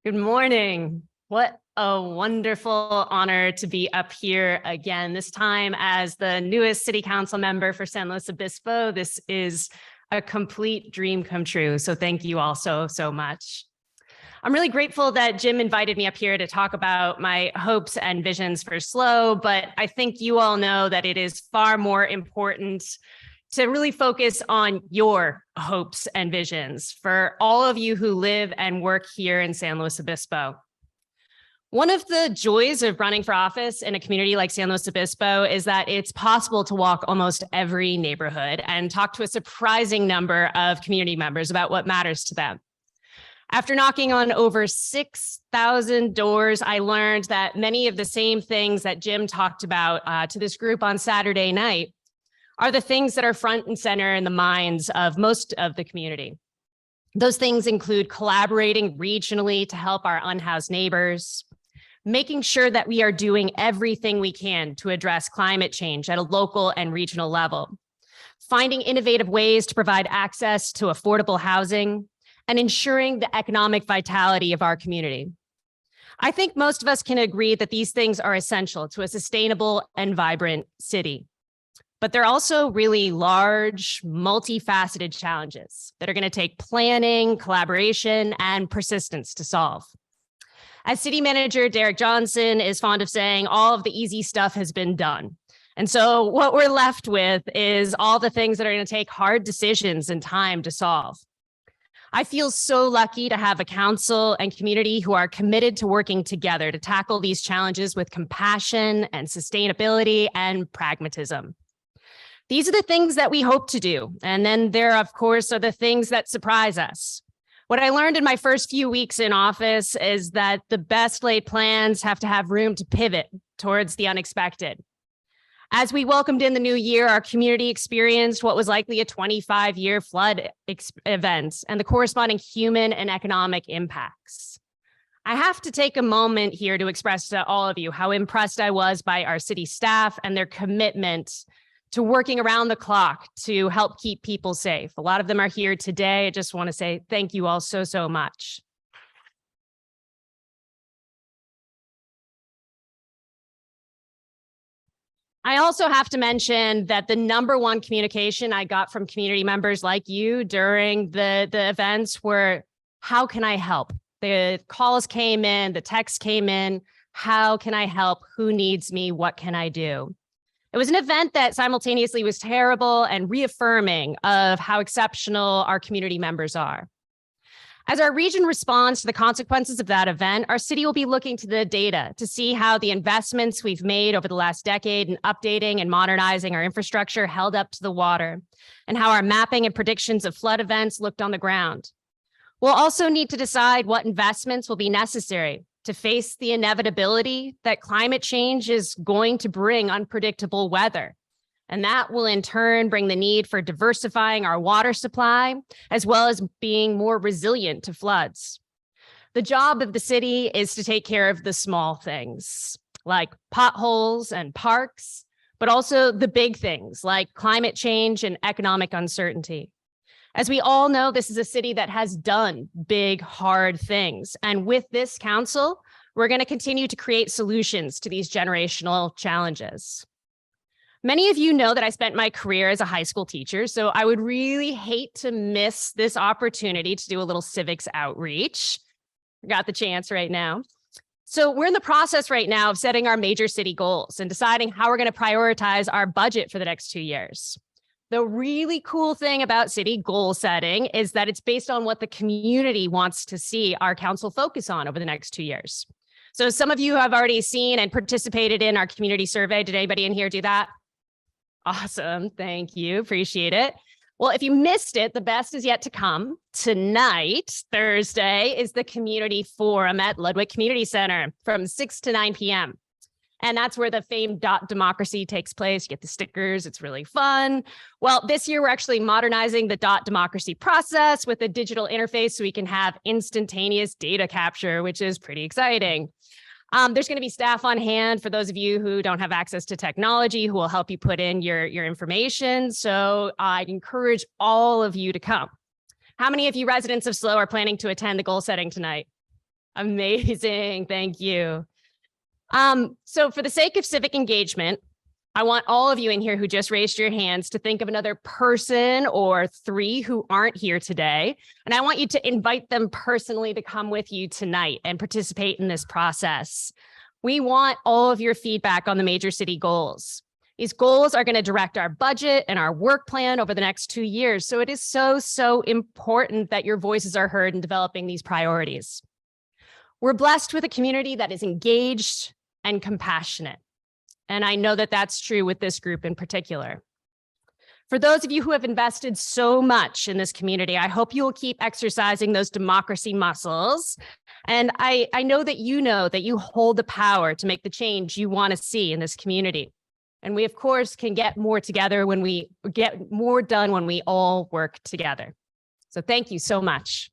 Good morning. What a wonderful honor to be up here again, this time as the newest city council member for San Luis Obispo. This is a complete dream come true. So thank you all so much. I'm really grateful that Jim invited me up here to talk about my hopes and visions for SLO, but I think you all know that it is far more important to really focus on your hopes and visions for all of you who live and work here in San Luis Obispo. One of the joys of running for office in a community like San Luis Obispo is that it's possible to walk almost every neighborhood and talk to a surprising number of community members about what matters to them. After knocking on over 6,000 doors, I learned that many of the same things that Jim talked about to this group on Saturday night are the things that are front and center in the minds of most of the community. Those things include collaborating regionally to help our unhoused neighbors, making sure that we are doing everything we can to address climate change at a local and regional level, finding innovative ways to provide access to affordable housing, and ensuring the economic vitality of our community. I think most of us can agree that these things are essential to a sustainable and vibrant city. But they're also really large, multifaceted challenges that are going to take planning, collaboration, and persistence to solve. As city manager Derek Johnson is fond of saying, all of the easy stuff has been done. And so what we're left with is all the things that are going to take hard decisions and time to solve. I feel so lucky to have a council and community who are committed to working together to tackle these challenges with compassion and sustainability and pragmatism. These are the things that we hope to do. And then there, of course, are the things that surprise us. What I learned in my first few weeks in office is that the best laid plans have to have room to pivot towards the unexpected. As we welcomed in the new year, our community experienced what was likely a 25-year flood event and the corresponding human and economic impacts. I have to take a moment here to express to all of you how impressed I was by our city staff and their commitment to working around the clock to help keep people safe. A lot of them are here today. I just want to say thank you all so much. I also have to mention that the number one communication I got from community members like you during the events were, how can I help? The calls came in, the texts came in, how can I help? Who needs me? What can I do? It was an event that simultaneously was terrible and reaffirming of how exceptional our community members are. As our region responds to the consequences of that event, our city will be looking to the data to see how the investments we've made over the last decade in updating and modernizing our infrastructure held up to the water, and how our mapping and predictions of flood events looked on the ground. We'll also need to decide what investments will be necessary to face the inevitability that climate change is going to bring unpredictable weather. And that will in turn bring the need for diversifying our water supply, as well as being more resilient to floods. The job of the city is to take care of the small things, like potholes and parks, but also the big things like climate change and economic uncertainty. As we all know, this is a city that has done big, hard things. And with this council, we're going to continue to create solutions to these generational challenges. Many of you know that I spent my career as a high school teacher, so I would really hate to miss this opportunity to do a little civics outreach. I got the chance right now. So we're in the process right now of setting our major city goals and deciding how we're going to prioritize our budget for the next 2 years. The really cool thing about city goal setting is that it's based on what the community wants to see our council focus on over the next 2 years. So some of you have already seen and participated in our community survey. Did anybody in here do that? Awesome. Thank you. Appreciate it. Well, if you missed it, the best is yet to come. Tonight, Thursday, is the community forum at Ludwig Community Center from 6 to 9 p.m. And that's where the famed .democracy takes place. You get the stickers. It's really fun. Well, this year, we're actually modernizing the .democracy process with a digital interface so we can have instantaneous data capture, which is pretty exciting. There's going to be staff on hand for those of you who don't have access to technology who will help you put in your information. So I encourage all of you to come. How many of you residents of SLO are planning to attend the goal setting tonight? Amazing. Thank you. So for the sake of civic engagement, I want all of you in here who just raised your hands to think of another person or three who aren't here today. And I want you to invite them personally to come with you tonight and participate in this process. We want all of your feedback on the major city goals. These goals are going to direct our budget and our work plan over the next 2 years. So it is so important that your voices are heard in developing these priorities. We're blessed with a community that is engaged and compassionate. And I know that that's true with this group in particular. For those of you who have invested so much in this community, I hope you will keep exercising those democracy muscles. And I know that you hold the power to make the change you want to see in this community. And we, of course, can get more together when we get more done when we all work together. So thank you so much.